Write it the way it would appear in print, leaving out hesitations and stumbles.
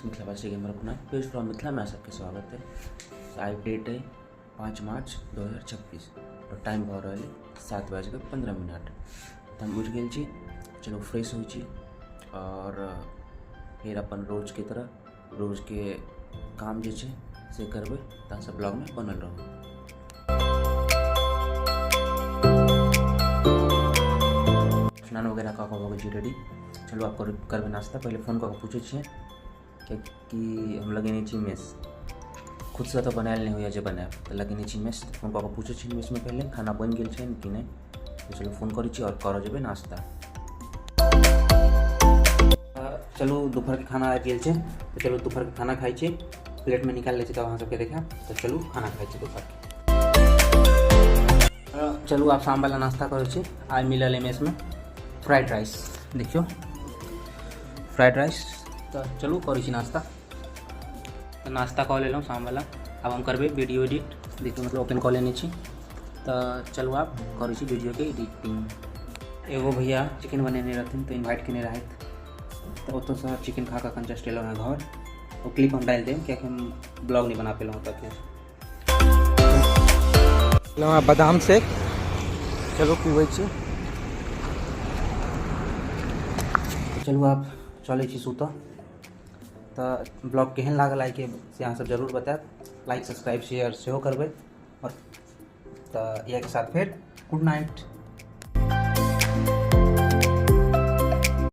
मिथिला भाषी गेमर अपना page from Mithila में सबके स्वागत है। आज डेट है 5 मार्च 2026 और टाइम भऽ रहल है 7:15। तो हम उठि गेल छी, चलो फ्रेश हो छी और फिर अपन रोज के तरह रोज के काम जे छै से करबै। तऽ सब ब्लॉग में बनल रहू। स्नान वगैरह कऽ हो जी रेडी। चलो आप करबै नाश्ता। पहले फ़ोन कऽ पूछे छिए कि हम लगेने छी मेस, खुद से तो बनायल नहीं होइए जे बनाएब, तो लगेने छी मेस। फोन कऽ पूछे छी मेस में पहले खाना बन गेल छै कि नहीं। तो चलो फोन करै छी और करऽ जेबै नाश्ता। चलो दोपहर के खाना आबि गेल छै, तो चलो दोपहर के खाना खाइ छी। प्लेट में निकाल लै छी तब अहाँ सबके देखाएब। तो चलू खाना खाइ छी दोपहर के। चलू आप शाम वाला नाश्ता करै छी। आज मिलल है मेस में फ्राइड राइस, देखियो फ्राइड राइस। तो चलू करै छी नाश्ता। तो नाश्ता कऽ लेलहुँ शाम वाला। अब हम करबै वीडियो एडिट, देखियो मतलब ओपन कऽ लेने छी। तो चलू आप करै छी वीडियो के एडिटिंग। एगो भैया चिकन बनेने रहथिन तो इन्वाइट केने रहथि, तो ओतऽ से चिकन खा कऽ जस्ट एलहुँ हैं घर। वो क्लिप हम डालि देब कियाकि हम ब्लॉग नहीं बना पेलहुँ तक। बादाम शेक चलो पीबै छी। चलू आप चलै छी सुतऽ। तो ब्लॉग केहन लागल आइ के से अहाँ सब जरूर बताएब। लाइक सब्सक्राइब शेयर सेहो करबै। और तो इएह के साथ फिर गुड नाइट।